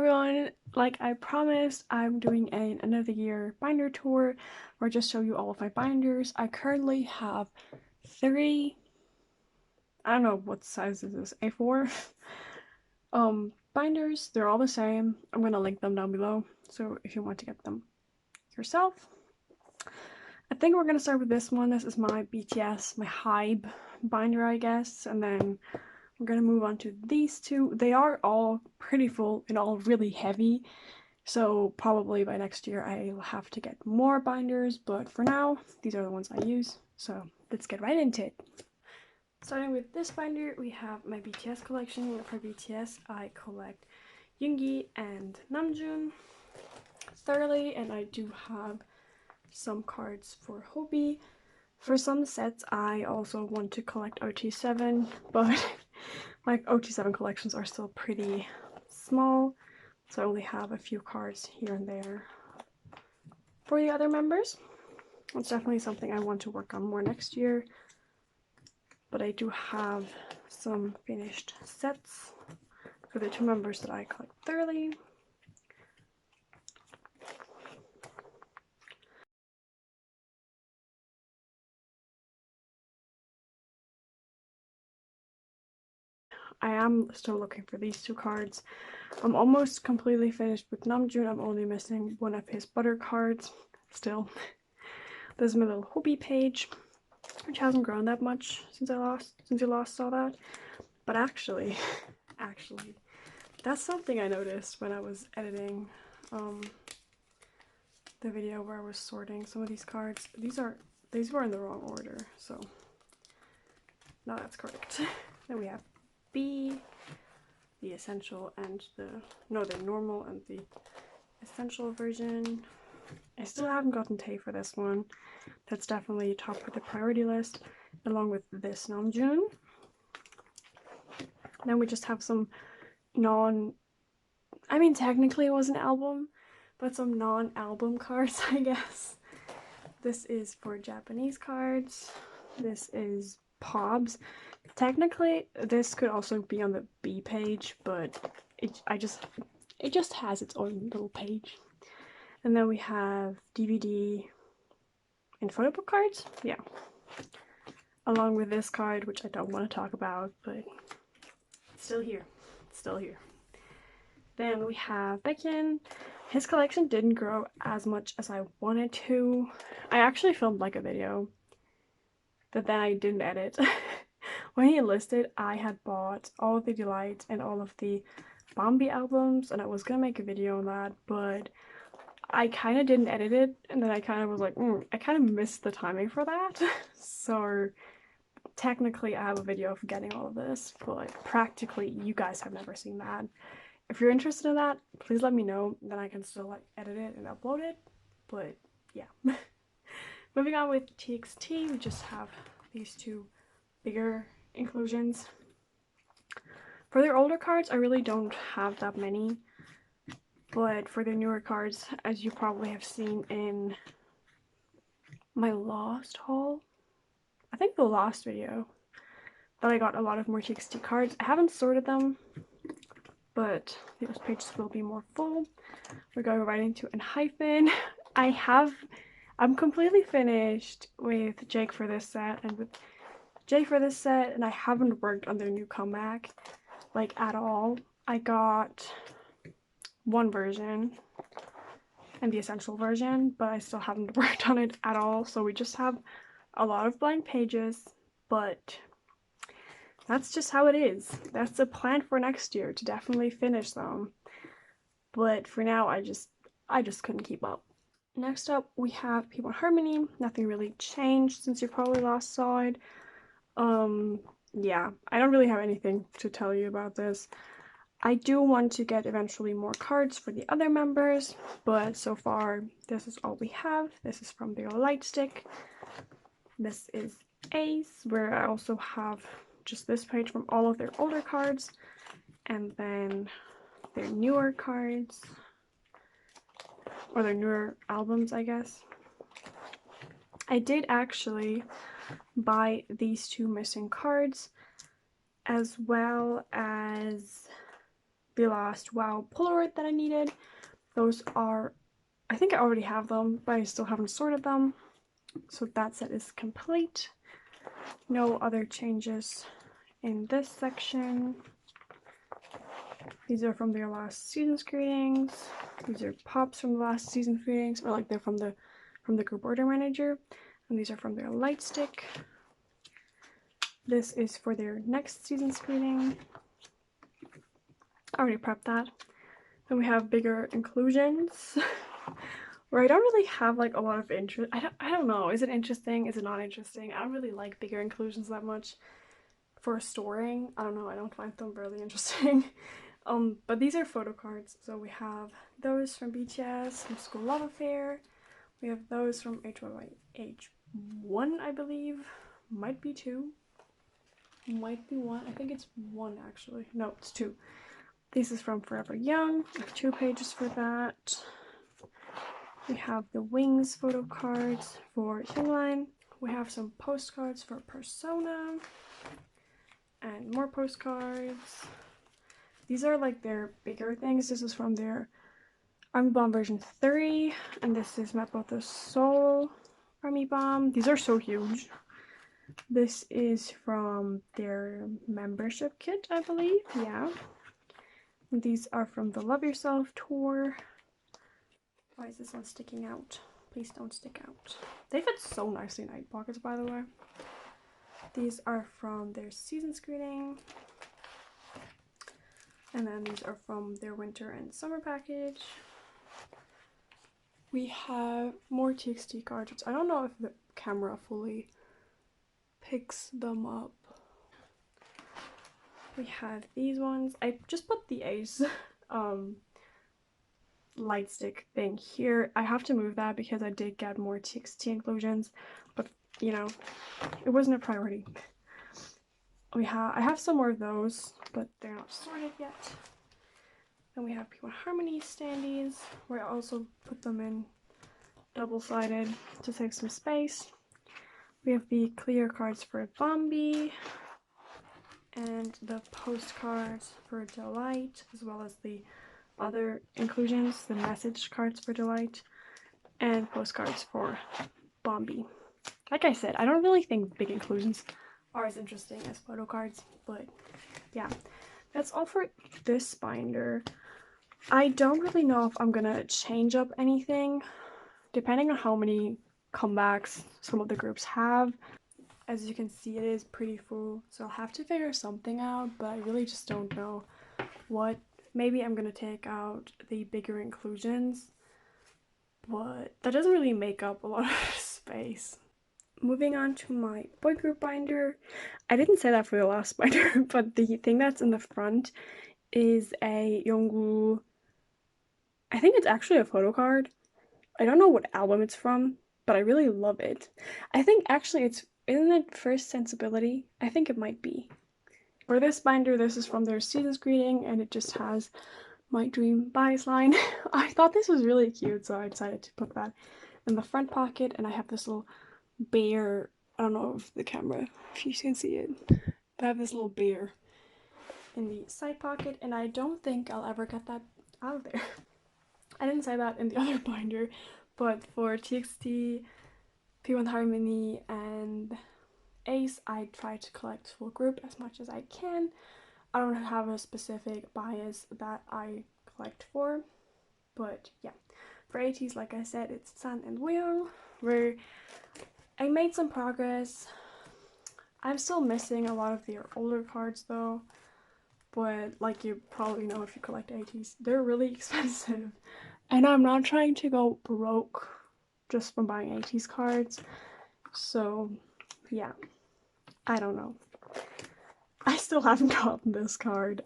everyone, like I promised, I'm doing an end of the year binder tour where I just show you all of my binders. I currently have 3, I don't know what size is this, A4 binders. They're all the same. I'm gonna link them down below, so if you want to get them yourself. I think we're gonna start with this one. This is my BTS, my Hybe binder, I guess, and then we're gonna move on to these two. They are all pretty full and all really heavy, so probably by next year I'll have to get more binders, but for now, these are the ones I use. So let's get right into it. Starting with this binder, we have my BTS collection. For BTS, I collect Yoongi and Namjoon thoroughly, and I do have some cards for Hobie. For some sets, I also want to collect OT7, but my OT7 collections are still pretty small, so I only have a few cards here and there. For the other members, it's definitely something I want to work on more next year, but I do have some finished sets for the 2 members that I collect thoroughly. I am still looking for these 2 cards. I'm almost completely finished with Namjoon. I'm only missing one of his butter cards still. There's my little Hobie page, which hasn't grown that much since you last saw that. But actually, that's something I noticed when I was editing the video where I was sorting some of these cards. These were in the wrong order, so now that's correct. Then we have B, the essential and the normal and the essential version. I still haven't gotten Tae for this one. That's definitely top of the priority list, along with this Namjoon. Then we just have some technically it was an album, but some non-album cards, I guess. This is for Japanese cards. This is Pobs. Technically, this could also be on the B page, but it just has its own little page. And then we have DVD and photo book cards. Yeah. Along with this card, which I don't want to talk about, but it's still here. It's still here. Then we have Baekhyun. His collection didn't grow as much as I wanted to. I actually filmed like a video, but then I didn't edit. When he enlisted, I had bought all of the Delight and all of the Bambi albums, and I was gonna make a video on that, but I kind of didn't edit it, and then I kind of was like, I kind of missed the timing for that. So technically I have a video of getting all of this, but practically you guys have never seen that. If you're interested in that, please let me know, then I can still like edit it and upload it, but yeah. Moving on with TXT, we just have these 2 bigger inclusions. For their older cards, I really don't have that many, but for the newer cards, as you probably have seen in my last haul, I think the last video, that I got a lot of more TXT cards. I haven't sorted them, but those pages will be more full. We're going right into an hyphen. I'm completely finished with Jake for this set and with Jay for this set, and I haven't worked on their new comeback like at all. I got 1 version and the essential version, but I still haven't worked on it at all, so we just have a lot of blank pages, but that's just how it is. That's the plan for next year, to definitely finish them, but for now I just couldn't keep up. Next up, we have P1 Harmony. Nothing really changed since you probably last saw it. Yeah, I don't really have anything to tell you about this. I do want to get eventually more cards for the other members, but so far this is all we have. This is from their light stick. This is Ace, where I also have just this page from all of their older cards, and then their newer cards, or their newer albums, I guess. I did actually buy these 2 missing cards, as well as the last WoW Polaroid that I needed. Those are, I think I already have them, but I still haven't sorted them. So that set is complete. No other changes in this section. These are from their last season's greetings. These are pops from the last season's greetings, or like they're from the group order manager. And these are from their light stick. This is for their next season's greeting. I already prepped that. Then we have bigger inclusions where I don't really have like a lot of interest. I don't know. Is it interesting? Is it not interesting? I don't really like bigger inclusions that much for storing. I don't know. I don't find them really interesting. But these are photo cards. So we have those from BTS, from School Love Affair. We have those from H1, I believe. Might be 2. Might be 1. I think it's 1 actually. No, it's 2. This is from Forever Young. I have 2 pages for that. We have the Wings photo cards for Youngline. We have some postcards for Persona. And more postcards. These are like their bigger things. This is from their Army Bomb version 3. And this is Map of the Soul Army Bomb. These are so huge. This is from their membership kit, I believe. Yeah. And these are from the Love Yourself tour. Why is this one sticking out? Please don't stick out. They fit so nicely in 8 pockets, by the way. These are from their season's greeting. And then these are from their winter and summer package. We have more TXT cards, which I don't know if the camera fully picks them up. We have these ones. I just put the Ace light stick thing here. I have to move that because I did get more TXT inclusions, but you know, it wasn't a priority. I have some more of those, but they're not sorted yet. Then we have P1 Harmony standees, where I also put them in double-sided to save some space. We have the clear cards for Bambi, and the postcards for Delight, as well as the other inclusions, the message cards for Delight, and postcards for Bambi. Like I said, I don't really think big inclusions are as interesting as photo cards, but yeah, that's all for this binder. I don't really know if I'm gonna change up anything, depending on how many comebacks some of the groups have. As you can see, it is pretty full, so I'll have to figure something out, but I really just don't know what. Maybe I'm gonna take out the bigger inclusions, but that doesn't really make up a lot of space. Moving on to my boy group binder. I didn't say that for the last binder, but the thing that's in the front is a Yongwoo. I think it's actually a photo card. I don't know what album it's from, but I really love it. I think actually isn't it First Sensibility? I think it might be. For this binder, this is from their season's greeting, and it just has My Dream Buys line. I thought this was really cute, so I decided to put that in the front pocket, and I have this little bear. I don't know if the camera, if you can see it, but I have this little bear in the side pocket, and I don't think I'll ever get that out of there. I didn't say that in the other binder, but for TXT, P1 Harmony, and Ace, I try to collect full group as much as I can. I don't have a specific bias that I collect for, but yeah. For ATs, like I said, it's San and Wooyoung, where I made some progress. I'm still missing a lot of their older cards though, but like you probably know if you collect ATs, they're really expensive. And I'm not trying to go broke just from buying ATs cards. So yeah, I don't know. I still haven't gotten this card.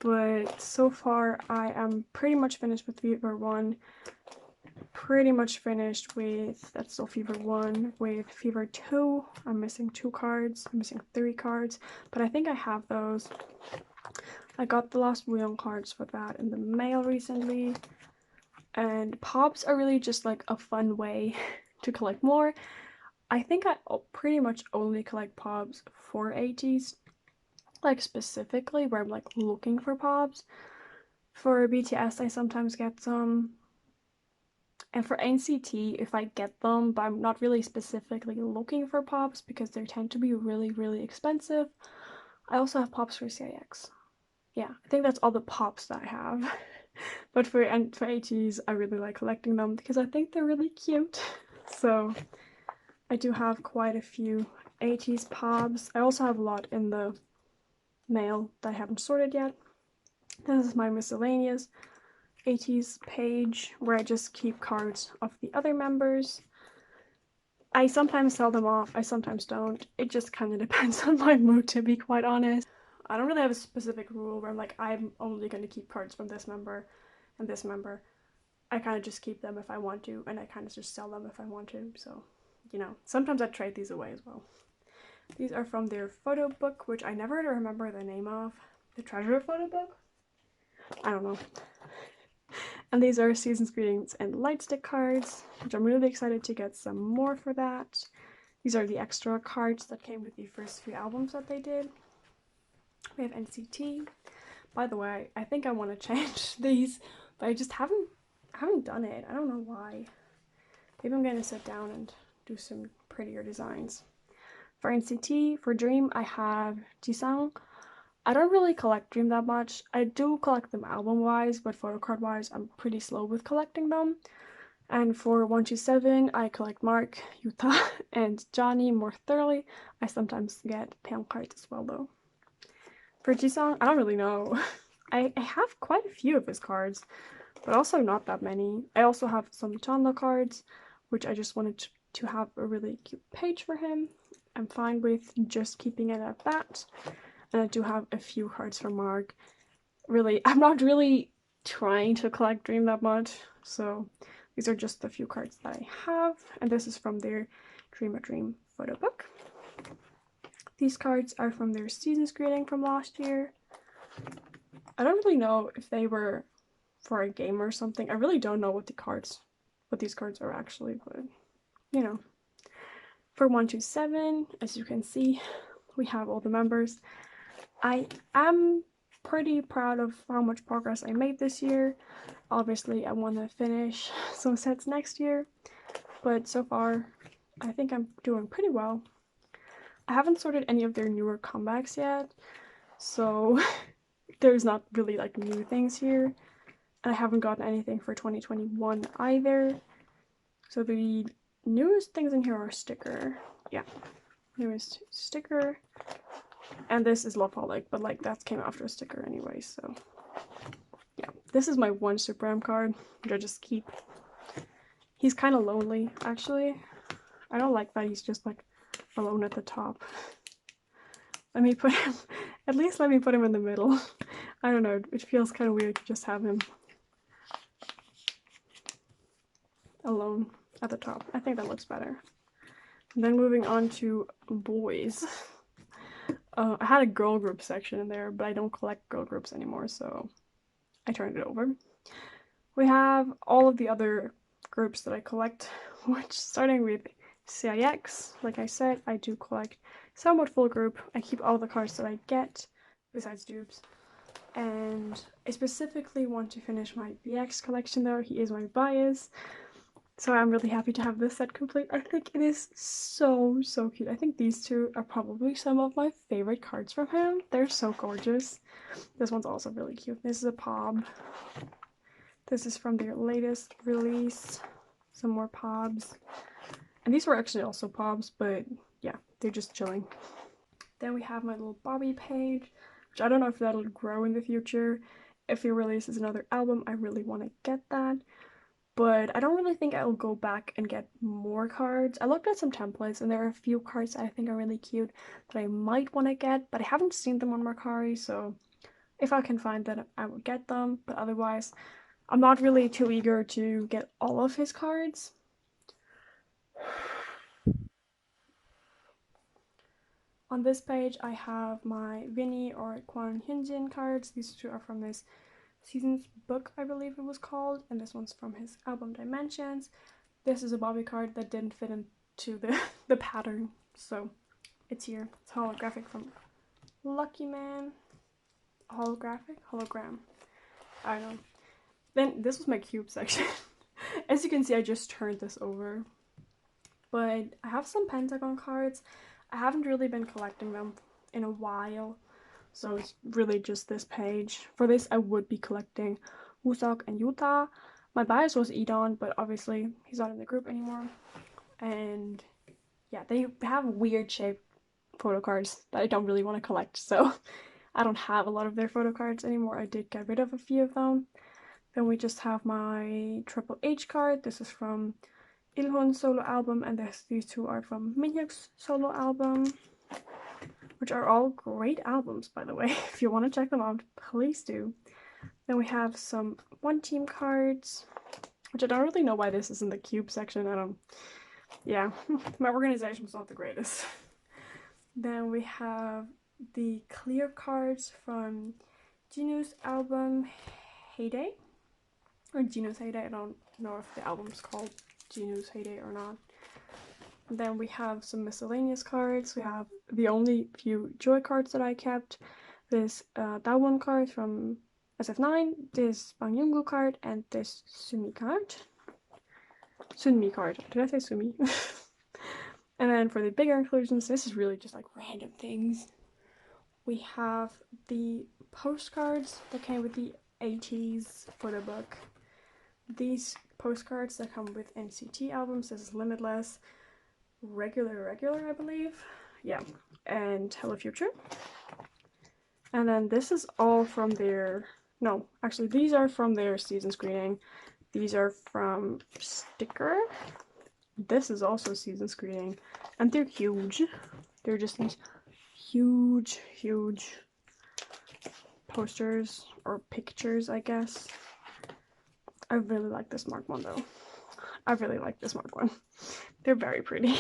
But so far I am pretty much finished with Fever 1. Pretty much finished with, that's still Fever 1, with Fever 2. I'm missing 2 cards. I'm missing 3 cards, but I think I have those. I got the last Wheon cards for that in the mail recently. And pops are really just like a fun way to collect more. I think I pretty much only collect pops for ATs. like specifically where I'm like looking for pops. For BTS, I sometimes get some. And for NCT, if I get them, but I'm not really specifically looking for pops because they tend to be really, really expensive. I also have pops for CIX. Yeah, I think that's all the pops that I have. But for ATs, I really like collecting them because I think they're really cute. So I do have quite a few ATs pops. I also have a lot in the mail that I haven't sorted yet. This is my miscellaneous ATs page where I just keep cards of the other members. I sometimes sell them off, I sometimes don't. It just kind of depends on my mood, to be quite honest. I don't really have a specific rule where I'm like, I'm only going to keep cards from this member and this member. I kind of just keep them if I want to, and I kind of just sell them if I want to. So, you know, sometimes I trade these away as well. These are from their photo book, which I never remember the name of. The Treasure photo book? I don't know. And these are Season's Greetings and Lightstick cards, which I'm really excited to get some more for that. These are the extra cards that came with the first few albums that they did. We have NCT. By the way, I think I want to change these, but I just haven't done it. I don't know why. Maybe I'm gonna sit down and do some prettier designs. For NCT, for Dream, I have Jisung. I don't really collect Dream that much. I do collect them album-wise, but photocard-wise, I'm pretty slow with collecting them. And for 127, I collect Mark, Yuta, and Johnny more thoroughly. I sometimes get Pam cards as well, though. For Jisung, I don't really know. I have quite a few of his cards, but also not that many. I also have some Chandler cards, which I just wanted to have a really cute page for him. I'm fine with just keeping it at that. And I do have a few cards from Mark. Really, I'm not really trying to collect Dream that much, so these are just the few cards that I have, and this is from their Dream a Dream photo book. These cards are from their Season's Greeting from last year. I don't really know if they were for a game or something. I really don't know what these cards are actually, but you know. For 127, as you can see, we have all the members. I am pretty proud of how much progress I made this year. Obviously, I want to finish some sets next year, but so far, I think I'm doing pretty well. I haven't sorted any of their newer comebacks yet, so there's not really like new things here. And I haven't gotten anything for 2021 either. So the newest things in here are sticker. Yeah, newest sticker. And this is Loveholic, but like that came after a sticker anyway, so yeah. This is my one Super M card, which I just keep. He's kind of lonely, actually. I don't like that he's just like alone at the top. Let me put him, at least let me put him in the middle. I don't know, it feels kind of weird to just have him alone at the top. I think that looks better. And then moving on to boys. I had a girl group section in there, but I don't collect girl groups anymore, so I turned it over. We have all of the other groups that I collect, which starting with CIX, like I said, I do collect somewhat full group. I keep all the cards that I get, besides dupes. And I specifically want to finish my BX collection though, he is my bias. So I'm really happy to have this set complete. I think it is so, so cute. I think these two are probably some of my favorite cards from him. They're so gorgeous. This one's also really cute. This is a Pob. This is from their latest release. Some more Pobs. And these were actually also Pobs, but yeah, they're just chilling. Then we have my little Bobby page, which I don't know if that'll grow in the future. If he releases another album, I really want to get that. But I don't really think I'll go back and get more cards. I looked at some templates and there are a few cards that I think are really cute that I might want to get, but I haven't seen them on Mercari, so if I can find them, I will get them. But otherwise, I'm not really too eager to get all of his cards. On this page, I have my Vinny or Kwon Hyunjin cards. These two are from this Season's book, I believe it was called, and this one's from his album Dimensions. This is a Bobby card that didn't fit into the pattern, so it's here. It's holographic from Lucky Man, hologram. I don't know. Then this was my cube section. As you can see, I just turned this over. But I have some Pentagon cards. I haven't really been collecting them in a while, so it's really just this page. For this, I would be collecting Wusok and Yuta. My bias was Edon, but obviously he's not in the group anymore. And yeah, they have weird shaped photo cards that I don't really want to collect, so I don't have a lot of their photo cards anymore. I did get rid of a few of them. Then we just have my Triple H card. This is from Ilhon's solo album, and these two are from Minhyuk's solo album, which are all great albums, by the way. If you want to check them out, please do. Then we have some One Team cards, which I don't really know why this is in the cube section. Yeah, my organization's not the greatest. Then we have the clear cards from Jinu's album Heyday, or Jinu's Heyday. I don't know if the album's called Jinu's Heyday or not. Then we have some miscellaneous cards. We have the only few Joy cards that I kept. This Daewon card from SF9, this Bang Yungu card, and this Sunmi card. Sunmi card. Did I say Sumi? And then for the bigger inclusions, this is really just like random things. We have the postcards that came with the 80s photo book. These postcards that come with NCT albums. This is Limitless, Regular, I believe. Yeah, and Hello Future. And then this is all from their, no, actually these are from their season screening. These are from Sticker. This is also season screening, and they're huge. They're just these huge posters or pictures, I guess. I really like this Mark 1 though. I really like this Mark 1. They're very pretty.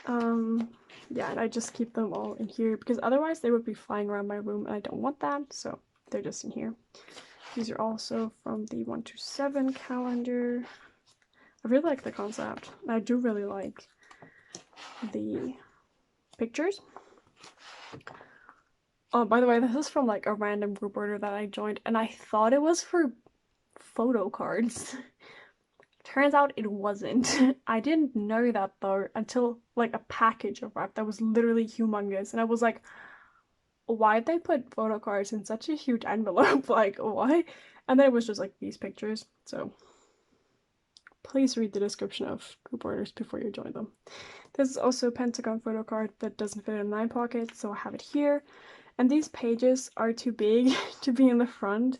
Yeah, and I just keep them all in here because otherwise they would be flying around my room and I don't want that, so they're just in here. These are also from the 127 calendar. I really like the concept. I do really like the pictures. Oh, by the way, this is from like a random group order that I joined, and I thought it was for photo cards. Turns out it wasn't. I didn't know that though until like a package arrived that was literally humongous, and I was like, why'd they put photo cards in such a huge envelope? Like, why? And then it was just like these pictures, so please read the description of group orders before you join them. This is also a Pentagon photo card that doesn't fit in a 9 pocket, so I have it here. And these pages are too big to be in the front,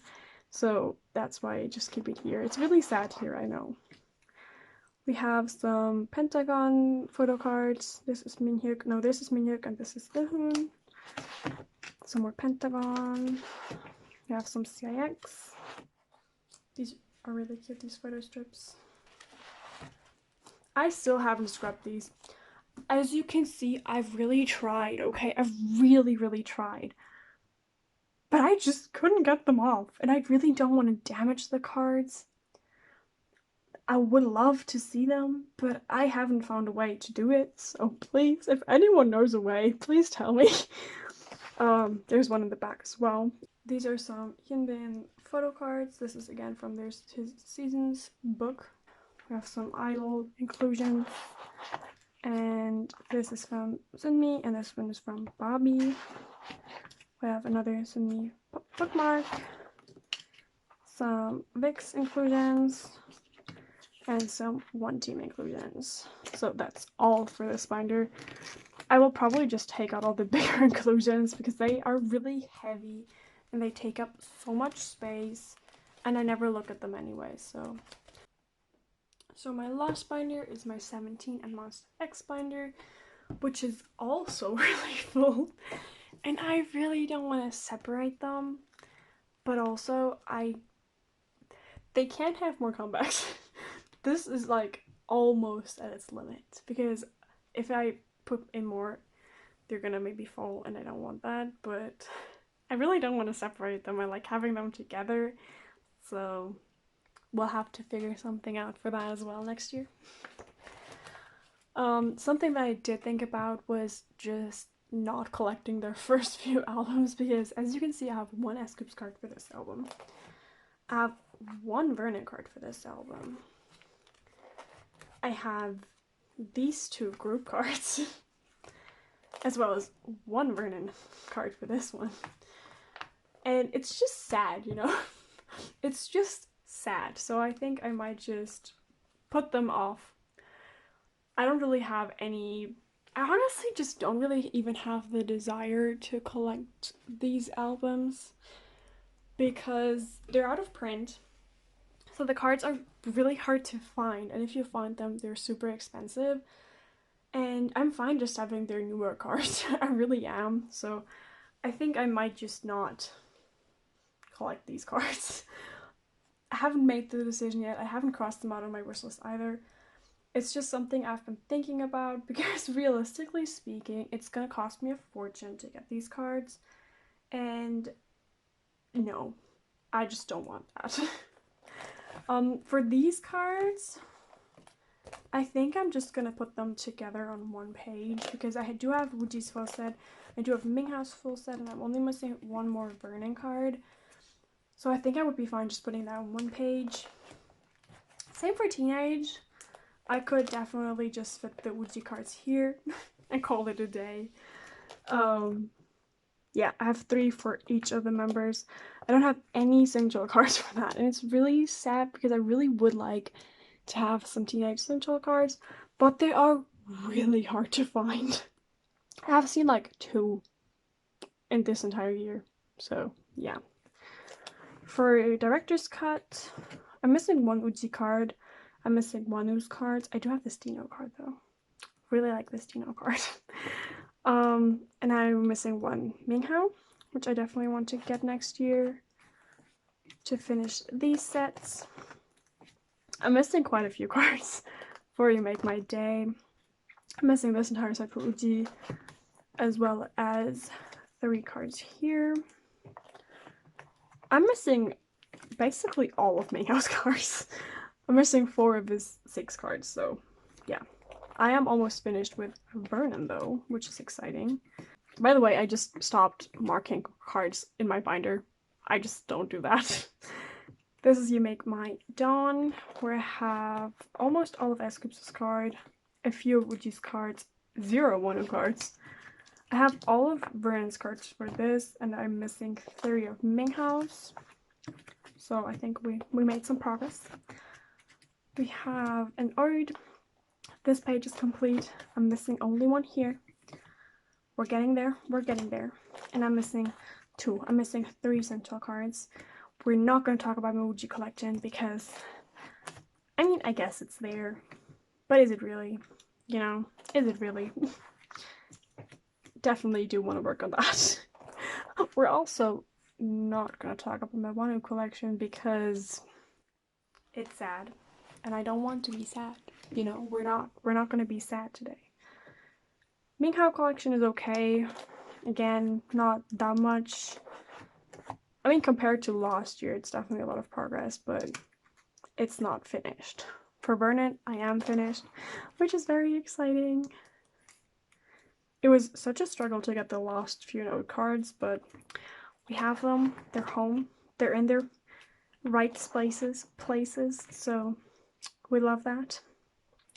so that's why I just keep it here. It's really sad here, I know. We have some Pentagon photo cards. This is Minhyuk. No, this is Minhyuk, and this is Ilhoon. Some more Pentagon. We have some CIX. These are really cute, these photo strips. I still haven't scrubbed these. As you can see, I've really tried, okay? I've really tried. But I just couldn't get them off, and I really don't want to damage the cards. I would love to see them, but I haven't found a way to do it, so please, if anyone knows a way, please tell me. There's one in the back as well. These are some Hyunbin photo cards. This is again from his seasons book. We have some idol inclusions, and this is from Sunmi, and this one is from Bobby. We have another Sunmi bookmark, some VIX inclusions, and some One Team inclusions. So that's all for this binder. I will probably just take out all the bigger inclusions because they are really heavy and they take up so much space, and I never look at them anyway, so my last binder is my 17 and Monsta X binder, which is also really full, and I really don't want to separate them, but also they can't have more comebacks. This is like almost at its limit because if I put in more, they're gonna maybe fall, and I don't want that, but I really don't want to separate them. I like having them together, so we'll have to figure something out for that as well next year. Something that I did think about was just not collecting their first few albums because, as you can see, I have one S-Coups card for this album. I have one Vernon card for this album. I have these two group cards, as well as one Vernon card for this one. And it's just sad, you know? It's just sad. So I think I might just put them off. I don't really have any... I honestly just don't really even have the desire to collect these albums because they're out of print. So the cards are really hard to find, and if you find them, they're super expensive. And I'm fine just having their newer cards. I really am. So I think I might just not collect these cards. I haven't made the decision yet. I haven't crossed them out on my wish list either. It's just something I've been thinking about because realistically speaking, it's gonna cost me a fortune to get these cards. And no, I just don't want that. For these cards, I think I'm just gonna put them together on one page because I do have Wuji's full set, I do have Minghao's full set, and I'm only missing one more Vernon card. So I think I would be fine just putting that on one page. Same for Teenage. I could definitely just fit the Wuji cards here and call it a day. Yeah, I have 3 for each of the members. I don't have any signature cards for that, and it's really sad because I really would like to have some Teenage signature cards, but they are really hard to find. I have seen like 2 in this entire year, so yeah. For a director's cut, I'm missing one Uji card. I'm missing one U's cards. I do have this Dino card though. Really like this Dino card. And I'm missing one Minghao, which I definitely want to get next year to finish these sets. I'm missing quite a few cards before you make my day. I'm missing this entire set for Uji, as well as 3 cards here. I'm missing basically all of Minghao's cards. I'm missing 4 of his 6 cards, so yeah. I am almost finished with Vernon though, which is exciting. By the way, I just stopped marking cards in my binder. I just don't do that. This is You Make My Dawn, where I have almost all of S-Coups' card, a few of Wuji's cards, 0 Wonu cards. I have all of Vernon's cards for this, and I'm missing 3 of Minghao's. So I think we made some progress. We have an ode. This page is complete. I'm missing only one here. We're getting there. We're getting there. And I'm missing 2. I'm missing 3 central cards. We're not going to talk about my Wuji collection because, I mean, I guess it's there. But is it really? You know, is it really? Definitely do want to work on that. We're also not going to talk about my Wonu collection because it's sad. And I don't want to be sad. You know, we're not going to be sad today. Minghao collection is okay. Again, not that much. I mean, compared to last year, it's definitely a lot of progress, but it's not finished. For Vernon, I am finished, which is very exciting. It was such a struggle to get the last few note cards, but we have them. They're home. They're in their right places, so we love that.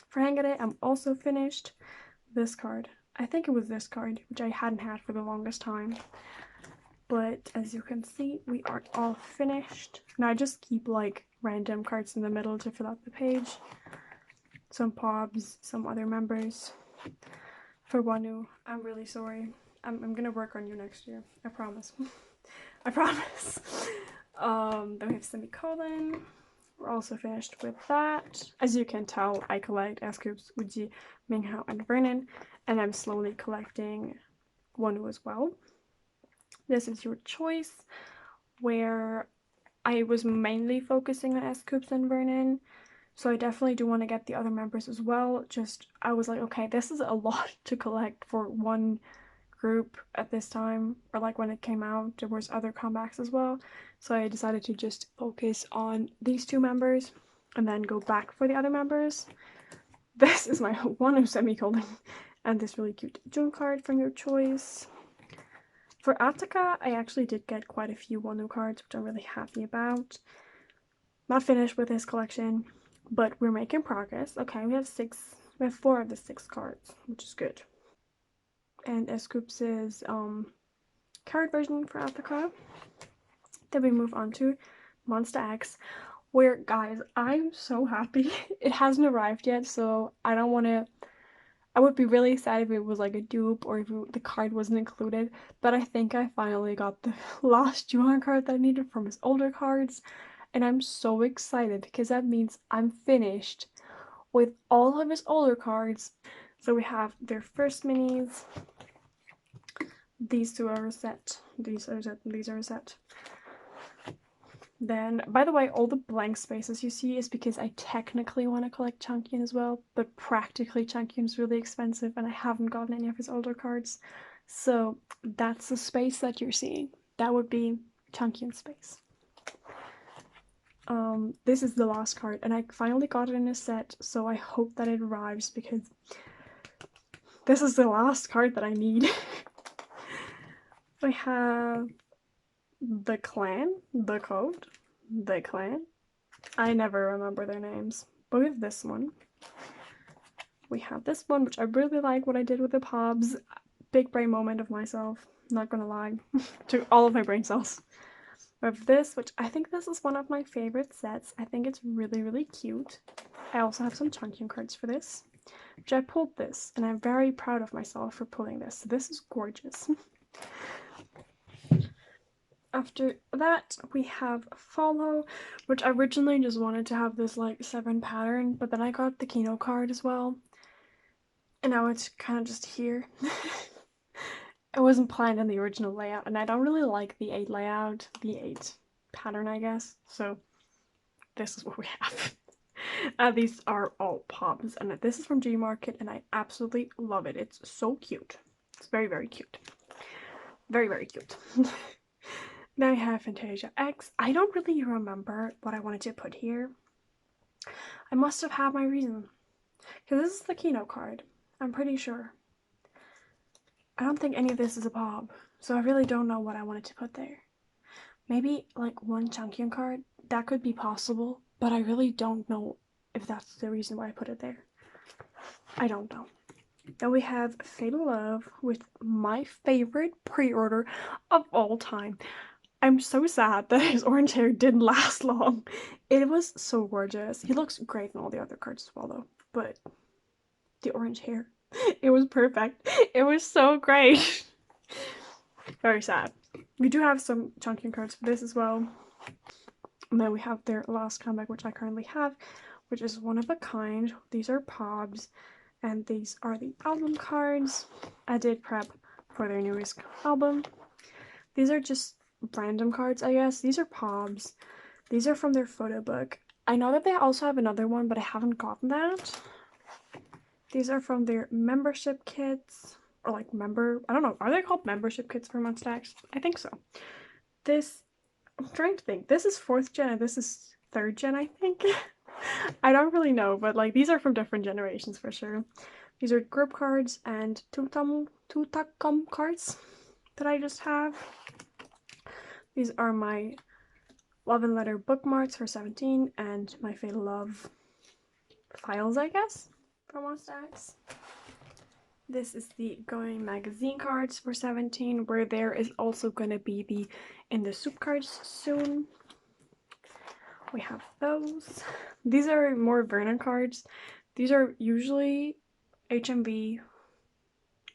For Hangare, I'm also finished. This card. I think it was this card, which I hadn't had for the longest time. But as you can see, we are all finished. Now I just keep like random cards in the middle to fill out the page. Some Pobs, some other members. For Wonu, I'm really sorry. I'm gonna work on you next year. I promise. I promise. Then we have Semicolon. We're also finished with that. As you can tell, I collect S-Coups, Wuji, Minghao, and Vernon, and I'm slowly collecting Wonu as well. This is your choice, where I was mainly focusing on S-Coups and Vernon, so I definitely do want to get the other members as well. Just, I was like, okay, this is a lot to collect for one group at this time, or like when it came out, there was other comebacks as well, so I decided to just focus on these 2 members and then go back for the other members. This is my Wonu semicolon, and this really cute June card from your choice. For Attica, I actually did get quite a few Wano cards, which I'm really happy about. Not finished with this collection, but we're making progress. Okay, we have 4 of the 6 cards, which is good. And Escoops's card version for Attica. Then we move on to Monsta X, where, guys, I'm so happy. It hasn't arrived yet, so I don't want to. I would be really sad if it was like a dupe or if the card wasn't included, but I think I finally got the last Juhan card that I needed from his older cards, and I'm so excited because that means I'm finished with all of his older cards. So we have their first minis. These 2 are a set. These are a set. Then, by the way, all the blank spaces you see is because I technically want to collect Chunkyun as well, but practically Chunkyun's really expensive and I haven't gotten any of his older cards. So that's the space that you're seeing. That would be Chunkyun's space. This is the last card, and I finally got it in a set, so I hope that it arrives because this is the last card that I need. I have the clan, the code, the clan. I never remember their names, but we have this one. We have this one, which I really like what I did with the Pobs. Big brain moment of myself, not gonna lie. To all of my brain cells. We have this, which I think this is one of my favorite sets. I think it's really, really cute. I also have some Chunkyun cards for this, which I pulled this, and I'm very proud of myself for pulling this. This is gorgeous. After that, we have Follow, which I originally just wanted to have this like 7 pattern, but then I got the Kino card as well, and now it's kind of just here. It wasn't planned in the original layout, and I don't really like the 8 layout, the 8 pattern, I guess, so this is what we have. These are all Pobs, and this is from G Market, and I absolutely love it. It's so cute. It's very, very cute. Very, very cute. Now I have Fantasia X. I don't really remember what I wanted to put here. I must have had my reason. Because this is the Kino card. I'm pretty sure. I don't think any of this is a Pob. So I really don't know what I wanted to put there. Maybe like one Chunkyun card. That could be possible. But I really don't know if that's the reason why I put it there. I don't know. Then we have Fatal Love with my favorite pre-order of all time. I'm so sad that his orange hair didn't last long. It was so gorgeous. He looks great in all the other cards as well, though. But the orange hair, it was perfect. It was so great. Very sad. We do have some Chunkyun cards for this as well. And then we have their last comeback, which I currently have, which is one of a kind. These are Pobs, and these are the album cards. I did prep for their newest album. These are just random cards, I guess. These are Pobs. These are from their photo book. I know that they also have another one, but I haven't gotten that. These are from their membership kits, or like I don't know, are they called membership kits for Monsta X? I think so. This, I'm trying to think. This is 4th gen and this is 3rd gen, I think. I don't really know, but like these are from different generations for sure. These are group cards and Tutakum cards that I just have. These are my Love and Letter bookmarks for 17 and my Fatal Love files, I guess, for Monsta X. This is the Going magazine cards for 17, where there is also going to be the In the Soup cards soon. We have those. These are more Vernon cards. These are usually HMV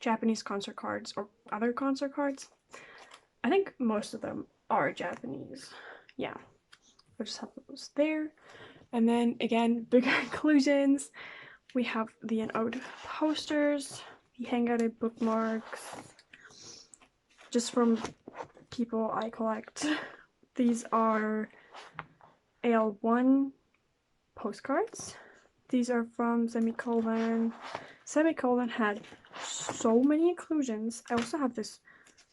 Japanese concert cards or other concert cards. I think most of them are Japanese. Yeah, we'll just have those there. And then again, bigger inclusions. We have the Ode posters, the Hangouted bookmarks, just from people I collect. These are AL1 postcards. These are from Semicolon. Semicolon had so many inclusions. I also have this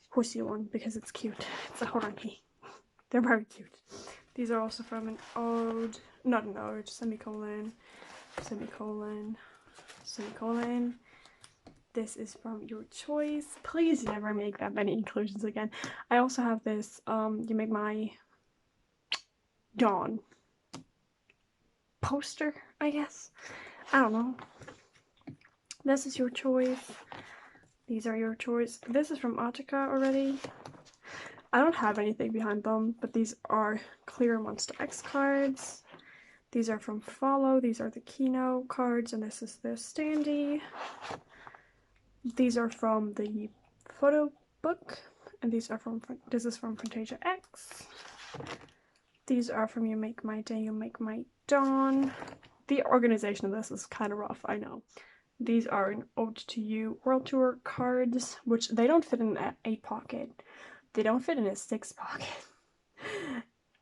horsey one because it's cute. It's a horangi. They're very cute. These are also from an Ode, not an Ode, Semicolon, Semicolon, Semicolon. This is from your choice. Please never make that many inclusions again. I also have this, You Make My Dawn poster, I guess. I don't know. This is your choice. These are your choice. This is from Attica already. I don't have anything behind them, but these are clear Monsta X cards. These are from Follow. These are the Kino cards, and this is the standee. These are from the photo book, and this is from Fantasia X. These are from You Make My Day, You Make My Dawn. The organization of this is kind of rough, I know. These are an Ode to You World Tour cards, which they don't fit in an 8 pocket. They don't fit in a 6 pocket.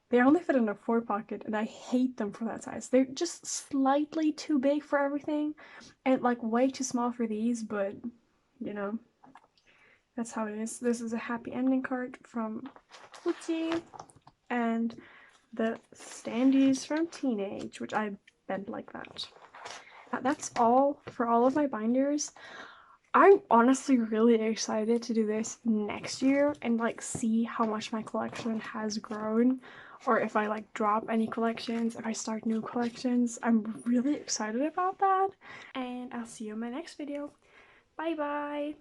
They only fit in a 4 pocket, and I hate them for that size. They're just slightly too big for everything, and like way too small for these, but you know, that's how it is. This is a happy ending card from Uchi, and the standees from Teenage, which I bent like that. That's all for all of my binders. I'm honestly really excited to do this next year and like see how much my collection has grown, or if I like drop any collections, if I start new collections. I'm really excited about that, and I'll see you in my next video. Bye bye!